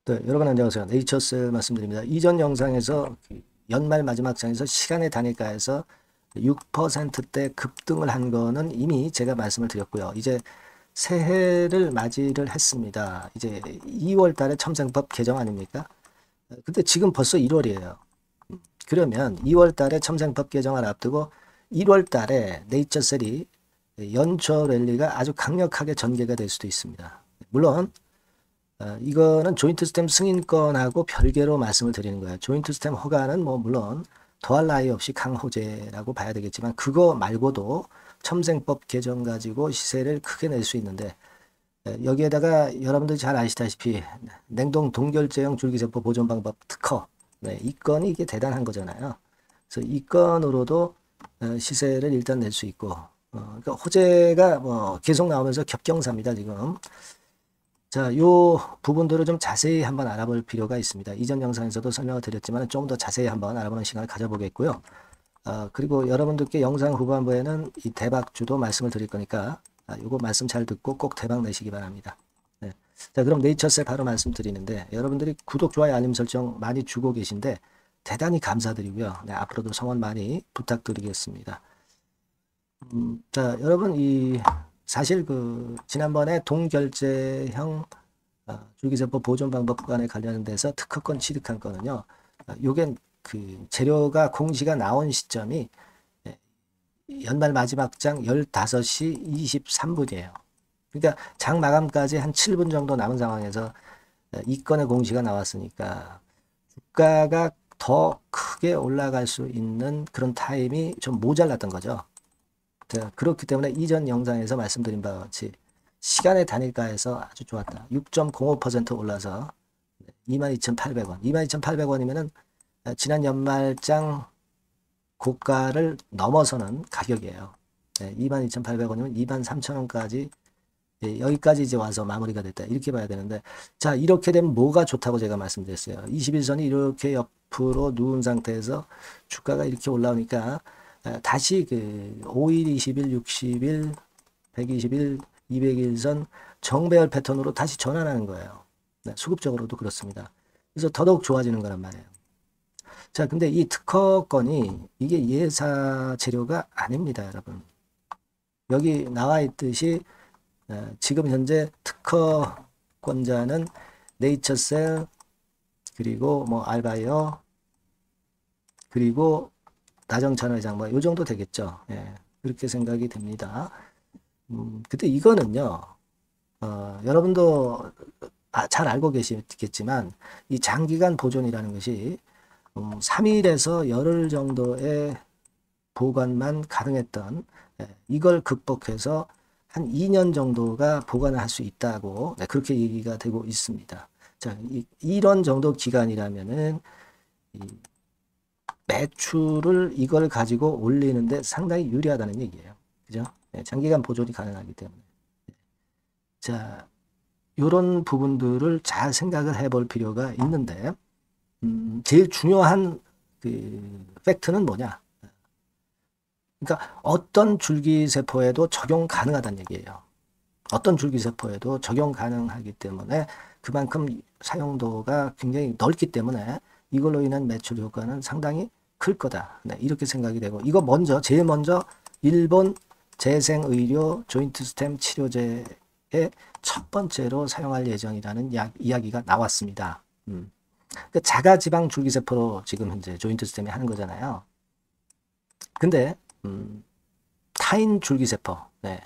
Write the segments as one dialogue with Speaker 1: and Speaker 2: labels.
Speaker 1: 네, 여러분 안녕하세요. 네이처셀 말씀드립니다. 이전 영상에서 연말 마지막 장에서 시간의 단일가에서 6%대 급등을 한 거는 이미 제가 말씀을 드렸고요. 이제 새해를 맞이를 했습니다. 이제 2월 달에 첨생법 개정 아닙니까? 근데 지금 벌써 1월이에요. 그러면 2월 달에 첨생법 개정을 앞두고 1월 달에 네이처셀이 연초 랠리가 아주 강력하게 전개가 될 수도 있습니다. 물론 이거는 조인트 스템 승인권하고 별개로 말씀을 드리는 거예요. 조인트 스템 허가는 뭐 물론 더할 나위 없이 강호재라고 봐야 되겠지만 그거 말고도 첨생법 개정 가지고 시세를 크게 낼 수 있는데 여기에다가 여러분들 잘 아시다시피 냉동 동결제형 줄기세포 보존 방법 특허 이 건이 이게 대단한 거잖아요. 그래서 이 건으로도 시세를 일단 낼 수 있고 그러니까 호재가 뭐 계속 나오면서 겹경사입니다 지금. 자, 요 부분들을 좀 자세히 한번 알아볼 필요가 있습니다. 이전 영상에서도 설명을 드렸지만 좀 더 자세히 한번 알아보는 시간을 가져보겠고요. 그리고 여러분들께 영상 후반부에는 이 대박주도 말씀을 드릴 거니까 요거 말씀 잘 듣고 꼭 대박 내시기 바랍니다. 네. 자, 그럼 네이처셀 바로 말씀드리는데 여러분들이 구독, 좋아요, 알림 설정 많이 주고 계신데 대단히 감사드리고요. 네, 앞으로도 성원 많이 부탁드리겠습니다. 자, 여러분 사실 지난번에 동결제형 줄기세포 보존 방법관에 관련돼서 특허권 취득한 거는요. 요게 재료가 공시가 나온 시점이 연말 마지막 장 15시 23분이에요. 그러니까 장 마감까지 한 7분 정도 남은 상황에서 이 건의 공시가 나왔으니까 주가가 더 크게 올라갈 수 있는 그런 타임이 좀 모자랐던 거죠. 그렇기 때문에 이전 영상에서 말씀드린 바와 같이 시간의 단일가에서 아주 좋았다. 6.05% 올라서 22,800원. 22,800원이면은 지난 연말장 고가를 넘어서는 가격이에요. 22,800원이면 23,000원까지 여기까지 이제 와서 마무리가 됐다. 이렇게 봐야 되는데 자, 이렇게 되면 뭐가 좋다고 제가 말씀드렸어요. 21선이 이렇게 옆으로 누운 상태에서 주가가 이렇게 올라오니까 다시 5일, 20일, 60일, 120일, 200일선 정배열 패턴으로 다시 전환하는 거예요. 네, 수급적으로도 그렇습니다. 그래서 더더욱 좋아지는 거란 말이에요. 자, 근데 이 특허건이 이게 예사 재료가 아닙니다, 여러분. 여기 나와 있듯이 지금 현재 특허권자는 네이처셀 그리고 뭐 알바이어 그리고 나정찬 회장 뭐 요 정도 되겠죠. 예, 그렇게 생각이 됩니다. 근데 이거는요. 여러분도 잘 알고 계시겠지만 이 장기간 보존이라는 것이 3일에서 열흘 정도의 보관만 가능했던 이걸 극복해서 한 2년 정도가 보관을 할 수 있다고 그렇게 얘기가 되고 있습니다. 자, 이런 정도 기간이라면은 매출을 이걸 가지고 올리는데 상당히 유리하다는 얘기예요. 그죠? 장기간 보존이 가능하기 때문에. 자, 이런 부분들을 잘 생각을 해볼 필요가 있는데, 제일 중요한 팩트는 뭐냐? 그러니까 어떤 줄기세포에도 적용 가능하다는 얘기예요. 어떤 줄기세포에도 적용 가능하기 때문에 그만큼 사용도가 굉장히 넓기 때문에 이걸로 인한 매출 효과는 상당히 클 거다. 네, 이렇게 생각이 되고 이거 제일 먼저 일본 재생의료 조인트 스템 치료제의 첫 번째로 사용할 예정이라는 이야기가 나왔습니다. 그러니까 자가지방 줄기세포로 지금 현재 조인트 스템이 하는 거잖아요. 근데 타인 줄기세포, 네.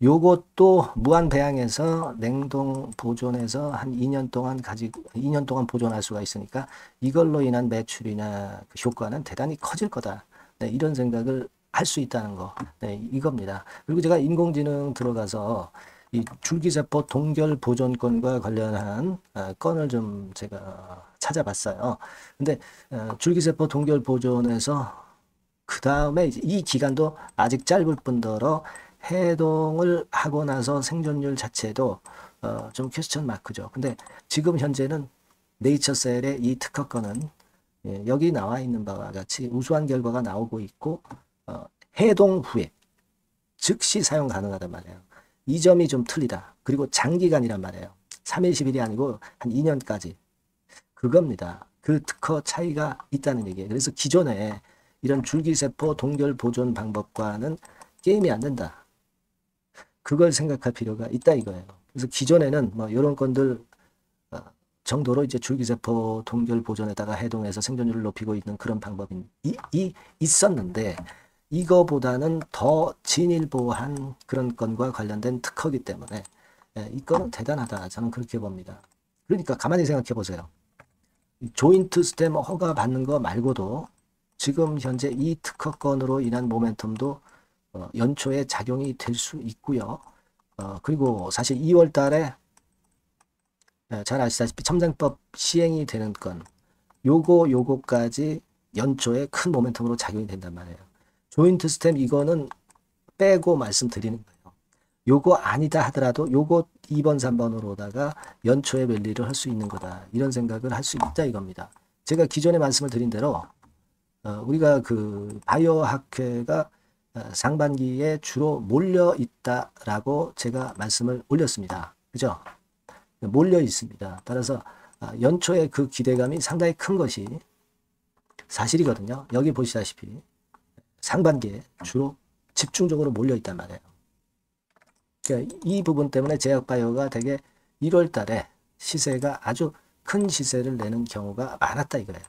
Speaker 1: 요것도 무한 배양해서 냉동 보존해서 한 2년 동안 보존할 수가 있으니까 이걸로 인한 매출이나 효과는 대단히 커질 거다. 네, 이런 생각을 할 수 있다는 거. 네, 이겁니다. 그리고 제가 인공지능 들어가서 이 줄기세포 동결 보존권과 관련한 건을 좀 제가 찾아봤어요. 근데 줄기세포 동결 보존에서 그 다음에 이 기간도 아직 짧을 뿐더러 해동을 하고 나서 생존율 자체도 좀 퀘스천 마크죠. 근데 지금 현재는 네이처셀의 이 특허권은 여기 나와 있는 바와 같이 우수한 결과가 나오고 있고 해동 후에 즉시 사용 가능하단 말이에요. 이 점이 좀 틀리다. 그리고 장기간이란 말이에요. 3일, 10일이 아니고 한 2년까지. 그겁니다. 그 특허 차이가 있다는 얘기예요. 그래서 기존에 이런 줄기세포 동결 보존 방법과는 게임이 안 된다. 그걸 생각할 필요가 있다 이거예요. 그래서 기존에는 뭐 이런 건들 정도로 이제 줄기세포 동결 보존에다가 해동해서 생존율을 높이고 있는 그런 방법이 있었는데 이거보다는 더 진일보한 그런 건과 관련된 특허기 때문에 이거는 대단하다. 저는 그렇게 봅니다. 그러니까 가만히 생각해 보세요. 조인트 스템 허가 받는 거 말고도 지금 현재 이 특허건으로 인한 모멘텀도 연초에 작용이 될 수 있고요. 그리고 사실 2월 달에 잘 아시다시피 첨단법 시행이 되는 건 요거까지 연초에 큰 모멘텀으로 작용이 된단 말이에요. 조인트 스템 이거는 빼고 말씀드리는 거예요. 요거 아니다 하더라도 요거 2번, 3번으로다가 연초에 랠리를 할 수 있는 거다. 이런 생각을 할 수 있다 이겁니다. 제가 기존에 말씀을 드린 대로 우리가 그 바이오 학회가 상반기에 주로 몰려 있다라고 제가 말씀을 올렸습니다. 그죠? 몰려 있습니다. 따라서 연초에 그 기대감이 상당히 큰 것이 사실이거든요. 여기 보시다시피 상반기에 주로 집중적으로 몰려 있단 말이에요. 그러니까 이 부분 때문에 제약바이오가 되게 1월 달에 시세가 아주 큰 시세를 내는 경우가 많았다 이거예요.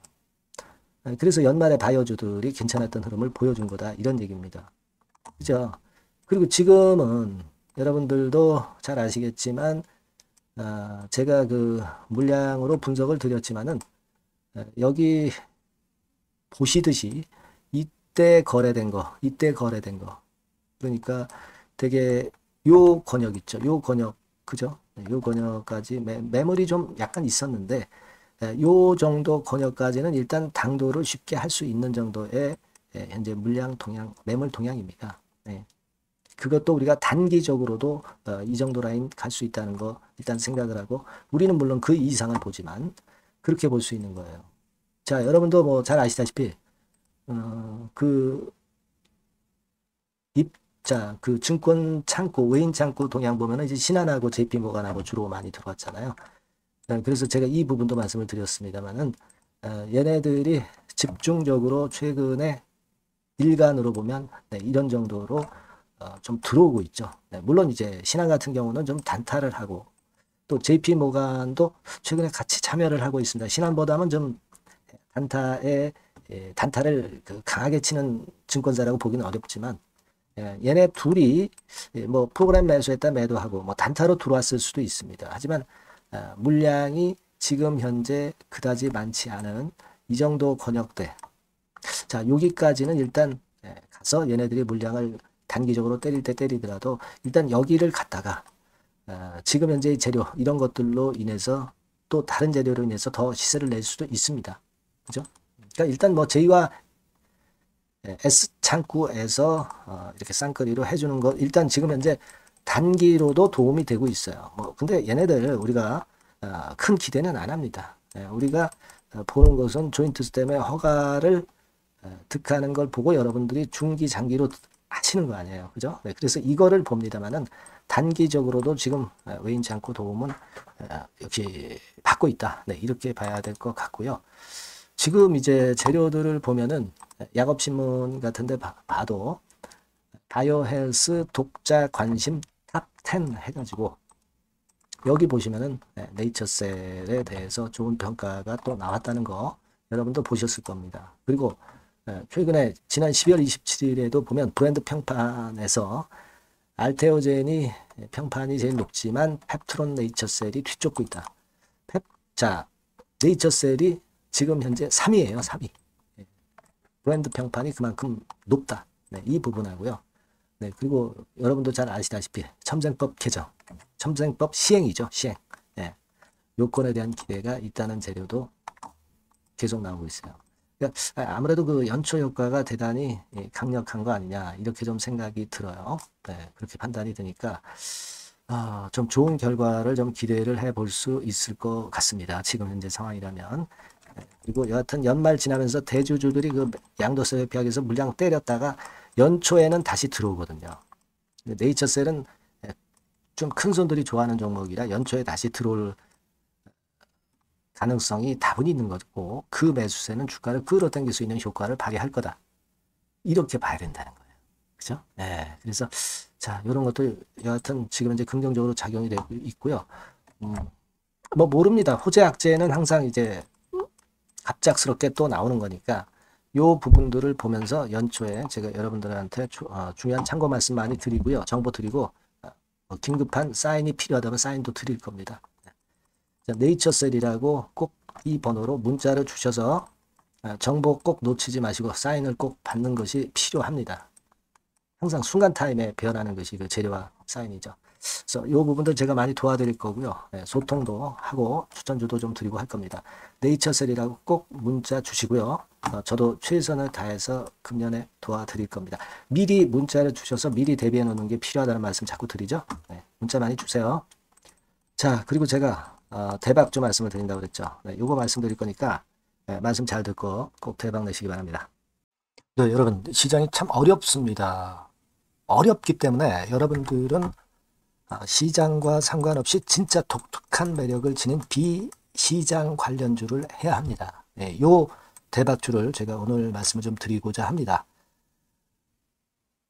Speaker 1: 그래서 연말에 바이오주들이 괜찮았던 흐름을 보여준 거다 이런 얘기입니다. 그죠? 그리고 지금은 여러분들도 잘 아시겠지만 제가 그 물량으로 분석을 드렸지만은 여기 보시듯이 이때 거래된 거 그러니까 되게 요 권역 있죠. 요 권역 그죠? 요 권역까지 매물이 좀 약간 있었는데 요 정도 권역까지는 일단 당도를 쉽게 할 수 있는 정도의 현재 물량 동향, 매물 동향입니다. 네. 그것도 우리가 단기적으로도 이 정도 라인 갈 수 있다는 거 일단 생각을 하고 우리는 물론 그 이상을 보지만 그렇게 볼 수 있는 거예요. 자, 여러분도 뭐 잘 아시다시피 그 증권 창고, 외인 창고 동향 보면은 이제 신한하고 JP모간하고 주로 많이 들어왔잖아요. 그래서 제가 이 부분도 말씀을 드렸습니다만은 얘네들이 집중적으로 최근에 일간으로 보면 이런 정도로 좀 들어오고 있죠. 물론 이제 신한 같은 경우는 좀 단타를 하고 또 JP모간도 최근에 같이 참여를 하고 있습니다. 신한보다는 좀 단타를 강하게 치는 증권사라고 보기는 어렵지만 얘네 둘이 뭐 프로그램 매수했다 매도하고 뭐 단타로 들어왔을 수도 있습니다. 하지만 물량이 지금 현재 그다지 많지 않은 이 정도 권역대. 자, 여기까지는 일단 가서 얘네들이 물량을 단기적으로 때릴 때 때리더라도 일단 여기를 갔다가 지금 현재 재료 이런 것들로 인해서 또 다른 재료로 인해서 더 시세를 낼 수도 있습니다. 그죠? 그러니까 일단 뭐 J와 S 창구에서 이렇게 쌍끌이로 해주는 것 일단 지금 현재 단기로도 도움이 되고 있어요. 뭐 근데 얘네들 우리가 큰 기대는 안 합니다. 우리가 보는 것은 조인트 스템의 허가를 득하는 걸 보고 여러분들이 중기 장기로 하시는 거 아니에요. 그죠? 네, 그래서 이거를 봅니다만은 단기적으로도 지금 외인치 않고 도움은 역시 받고 있다. 네, 이렇게 봐야 될 것 같고요. 지금 이제 재료들을 보면은 약업신문 같은데 봐도 바이오 헬스 독자 관심 탑 10 해가지고 여기 보시면은 네이처셀에 대해서 좋은 평가가 또 나왔다는 거 여러분도 보셨을 겁니다. 그리고 최근에 지난 12월 27일에도 보면 브랜드 평판에서 알테오젠이 평판이 제일 높지만 펩트론 네이처셀이 뒤쫓고 있다. 자, 네이처셀이 지금 현재 3위예요. 3위. 브랜드 평판이 그만큼 높다. 네, 이 부분하고요. 네, 그리고 여러분도 잘 아시다시피 첨생법 개정, 첨생법 시행이죠. 시행. 네, 요건에 대한 기대가 있다는 재료도 계속 나오고 있어요. 그러니까 아무래도 그 연초 효과가 대단히 강력한 거 아니냐 이렇게 좀 생각이 들어요. 네, 그렇게 판단이 드니까 좀 좋은 결과를 좀 기대를 해볼 수 있을 것 같습니다. 지금 현재 상황이라면. 그리고 여하튼 연말 지나면서 대주주들이 그 양도세 회피하기 위해서 물량 때렸다가 연초에는 다시 들어오거든요. 네이처셀은 좀 큰 손들이 좋아하는 종목이라 연초에 다시 들어올 가능성이 다분히 있는 거고 그 매수세는 주가를 끌어당길 수 있는 효과를 발휘할 거다. 이렇게 봐야 된다는 거예요. 그죠? 네. 그래서 자, 이런 것도 여하튼 지금 이제 긍정적으로 작용이 되고 있고요. 뭐 모릅니다. 호재 악재는 항상 이제 갑작스럽게 또 나오는 거니까 요 부분들을 보면서 연초에 제가 여러분들한테 중요한 참고 말씀 많이 드리고요. 정보 드리고 긴급한 사인이 필요하다면 사인도 드릴 겁니다. 자, 네이처셀이라고 꼭 이 번호로 문자를 주셔서 정보 꼭 놓치지 마시고 사인을 꼭 받는 것이 필요합니다. 항상 순간 타임에 변하는 것이 그 재료와 사인이죠. 그래서 이 부분들 제가 많이 도와드릴 거고요. 소통도 하고 추천주도 좀 드리고 할 겁니다. 네이처셀이라고 꼭 문자 주시고요. 저도 최선을 다해서 금년에 도와드릴 겁니다. 미리 문자를 주셔서 미리 대비해 놓는 게 필요하다는 말씀 자꾸 드리죠. 문자 많이 주세요. 자, 그리고 제가 대박주 말씀을 드린다고 그랬죠. 요거 말씀드릴 거니까 말씀 잘 듣고 꼭 대박 내시기 바랍니다. 네, 여러분 시장이 참 어렵습니다. 어렵기 때문에 여러분들은 시장과 상관없이 진짜 독특한 매력을 지닌 비시장 관련주를 해야 합니다. 네, 요 대박주를 제가 오늘 말씀을 좀 드리고자 합니다.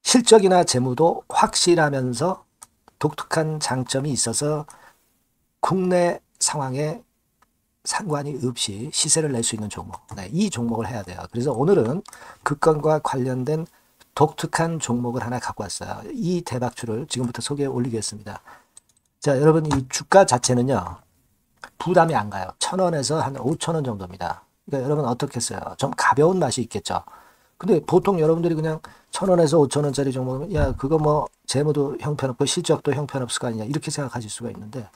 Speaker 1: 실적이나 재무도 확실하면서 독특한 장점이 있어서 국내 상황에 상관이 없이 시세를 낼 수 있는 종목. 네, 이 종목을 해야 돼요. 그래서 오늘은 그 건과 관련된 독특한 종목을 하나 갖고 왔어요. 이 대박주를 지금부터 소개해 올리겠습니다. 자, 여러분 이 주가 자체는요. 부담이 안 가요. 1,000원에서 한 5,000원 정도입니다. 그러니까 여러분 어떻겠어요? 좀 가벼운 맛이 있겠죠. 근데 보통 여러분들이 그냥 1,000원에서 5,000원짜리 종목이면 야 그거 뭐 재무도 형편없고 실적도 형편없을 거 아니냐 이렇게 생각하실 수가 있는데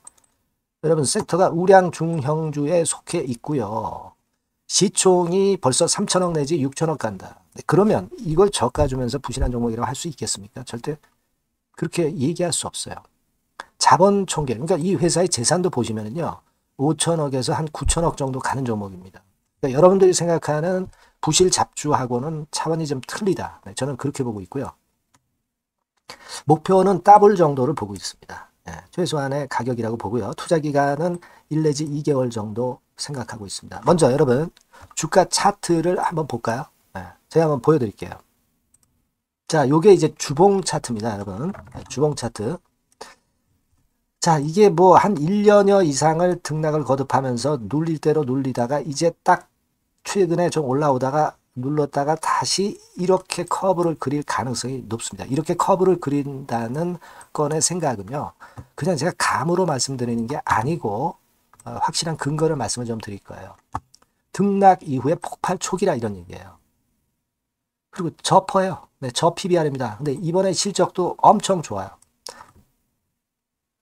Speaker 1: 여러분 섹터가 우량 중형주에 속해 있고요. 시총이 벌써 3천억 내지 6천억 간다. 그러면 이걸 저가 주면서 부실한 종목이라고 할 수 있겠습니까? 절대 그렇게 얘기할 수 없어요. 자본 총계, 그러니까 이 회사의 재산도 보시면은요. 5천억에서 한 9천억 정도 가는 종목입니다. 그러니까 여러분들이 생각하는 부실 잡주하고는 차원이 좀 틀리다. 네, 저는 그렇게 보고 있고요. 목표는 더블 정도를 보고 있습니다. 네, 최소한의 가격이라고 보고요. 투자 기간은 1 내지 2개월 정도 생각하고 있습니다. 먼저 여러분 주가 차트를 한번 볼까요? 네, 제가 한번 보여드릴게요. 자, 요게 이제 주봉 차트입니다, 여러분. 네, 주봉 차트. 자, 이게 뭐 한 1년여 이상을 등락을 거듭하면서 눌릴 대로 눌리다가 이제 딱 최근에 좀 올라오다가 눌렀다가 다시 이렇게 커브를 그릴 가능성이 높습니다. 이렇게 커브를 그린다는 건의 생각은요. 그냥 제가 감으로 말씀드리는 게 아니고 확실한 근거를 말씀을 좀 드릴 거예요. 등락 이후에 폭발 초기라 이런 얘기예요. 그리고 저퍼예요. 네, 저 PBR입니다. 근데 이번에 실적도 엄청 좋아요.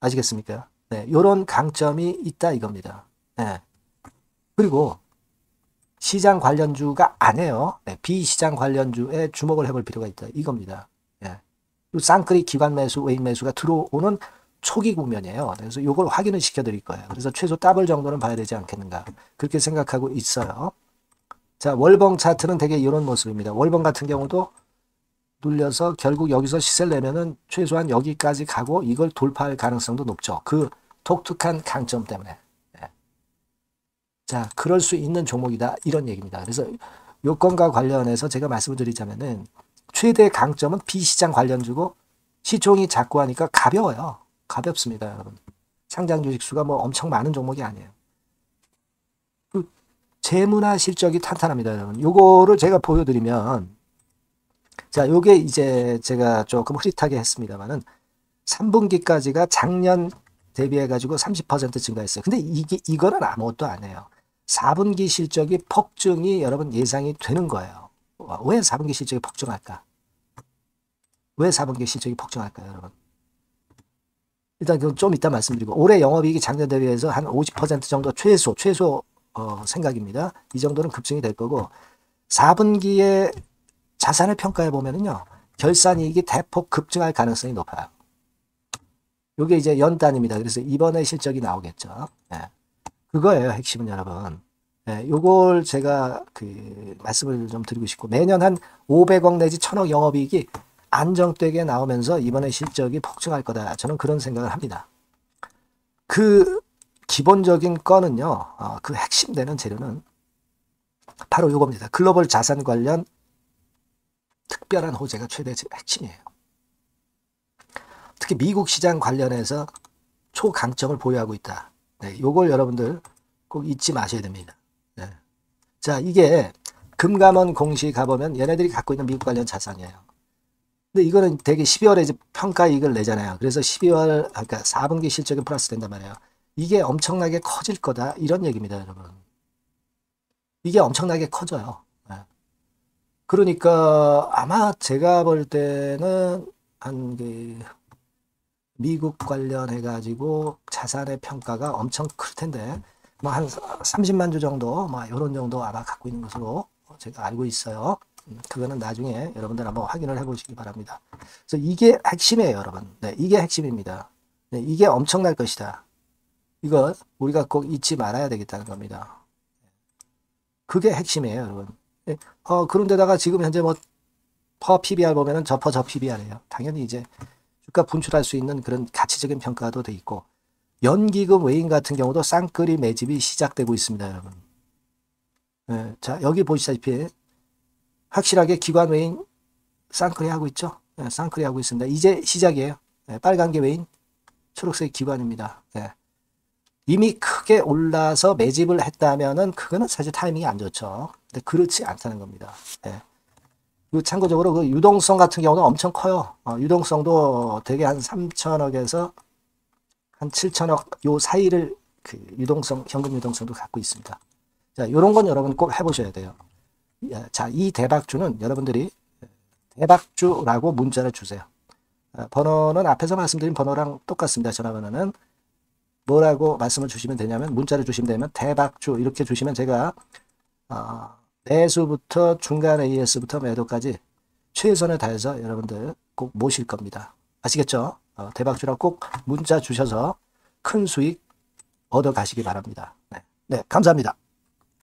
Speaker 1: 아시겠습니까? 네, 요런 강점이 있다 이겁니다. 네. 그리고 시장 관련주가 아니에요. 네, 비시장 관련주에 주목을 해볼 필요가 있다. 이겁니다. 예. 쌍끌이 기관 매수, 외인 매수가 들어오는 초기 국면이에요. 그래서 이걸 확인을 시켜드릴 거예요. 그래서 최소 더블 정도는 봐야 되지 않겠는가. 그렇게 생각하고 있어요. 자, 월봉 차트는 되게 이런 모습입니다. 월봉 같은 경우도 눌려서 결국 여기서 시세를 내면은 최소한 여기까지 가고 이걸 돌파할 가능성도 높죠. 그 독특한 강점 때문에. 자, 그럴 수 있는 종목이다. 이런 얘기입니다. 그래서 요건과 관련해서 제가 말씀을 드리자면은 최대 강점은 비시장 관련주고 시총이 작고 하니까 가벼워요. 가볍습니다, 여러분. 상장 주식 수가 뭐 엄청 많은 종목이 아니에요. 그 재무나 실적이 탄탄합니다, 여러분. 요거를 제가 보여드리면 자, 요게 이제 제가 조금 흐릿하게 했습니다만은 3분기까지가 작년 대비해가지고 30% 증가했어요. 근데 이거는 아무것도 아니에요. 4분기 실적이 폭증이 여러분 예상이 되는 거예요. 왜 4분기 실적이 폭증할까? 왜 4분기 실적이 폭증할까요, 여러분? 일단 그건 좀 이따 말씀드리고 올해 영업이익이 작년 대비해서 한 50% 정도 최소 생각입니다. 이 정도는 급증이 될 거고 4분기에 자산을 평가해 보면은요. 결산이익이 대폭 급증할 가능성이 높아요. 이게 이제 연단입니다. 그래서 이번에 실적이 나오겠죠. 네. 그거예요. 핵심은 여러분. 네, 요걸 제가 말씀을 좀 드리고 싶고 매년 한 500억 내지 1000억 영업이익이 안정되게 나오면서 이번에 실적이 폭증할 거다. 저는 그런 생각을 합니다. 그 기본적인 거는요. 그 핵심 되는 재료는 바로 이겁니다. 글로벌 자산 관련 특별한 호재가 최대 핵심이에요. 특히 미국 시장 관련해서 초강점을 보유하고 있다. 네, 요걸 여러분들 꼭 잊지 마셔야 됩니다. 네. 자, 이게 금감원 공시 가보면 얘네들이 갖고 있는 미국 관련 자산이에요. 근데 이거는 되게 12월에 이제 평가이익을 내잖아요. 그래서 12월, 그러니까 4분기 실적이 플러스 된단 말이에요. 이게 엄청나게 커질 거다. 이런 얘기입니다, 여러분. 이게 엄청나게 커져요. 네. 그러니까 아마 제가 볼 때는 한 미국 관련해가지고 자산의 평가가 엄청 클 텐데, 뭐 한 30만 주 정도, 뭐 이런 정도 아마 갖고 있는 것으로 제가 알고 있어요. 그거는 나중에 여러분들 한번 확인을 해보시기 바랍니다. 그래서 이게 핵심이에요, 여러분. 네, 이게 핵심입니다. 네, 이게 엄청날 것이다. 이거 우리가 꼭 잊지 말아야 되겠다는 겁니다. 그게 핵심이에요, 여러분. 네, 그런데다가 지금 현재 뭐 퍼 PBR 보면은 저 PBR이에요. 당연히 이제 주가 분출할 수 있는 그런 가치적인 평가도 돼 있고, 연기금 외인 같은 경우도 쌍끌이 매집이 시작되고 있습니다, 여러분. 네, 자, 여기 보시다시피 확실하게 기관 외인 쌍끌이 하고 있죠. 네, 쌍끌이 하고 있습니다. 이제 시작이에요. 네, 빨간 게 외인, 초록색 기관입니다. 네. 이미 크게 올라서 매집을 했다면은 그거는 사실 타이밍이 안 좋죠. 근데 그렇지 않다는 겁니다. 네. 그리고 참고적으로 그 유동성 같은 경우는 엄청 커요. 유동성도 되게 한 3천억에서 한 7천억 요 사이를 그 유동성, 현금 유동성도 갖고 있습니다. 자, 요런 건 여러분 꼭 해보셔야 돼요. 자, 이 대박주는 여러분들이 대박주라고 문자를 주세요. 번호는 앞에서 말씀드린 번호랑 똑같습니다. 전화번호는 뭐라고 말씀을 주시면 되냐면, 문자를 주시면 되면 대박주 이렇게 주시면 제가 매수부터 중간 AS부터 매도까지 최선을 다해서 여러분들 꼭 모실 겁니다. 아시겠죠? 대박주라고 꼭 문자 주셔서 큰 수익 얻어 가시기 바랍니다. 네, 감사합니다.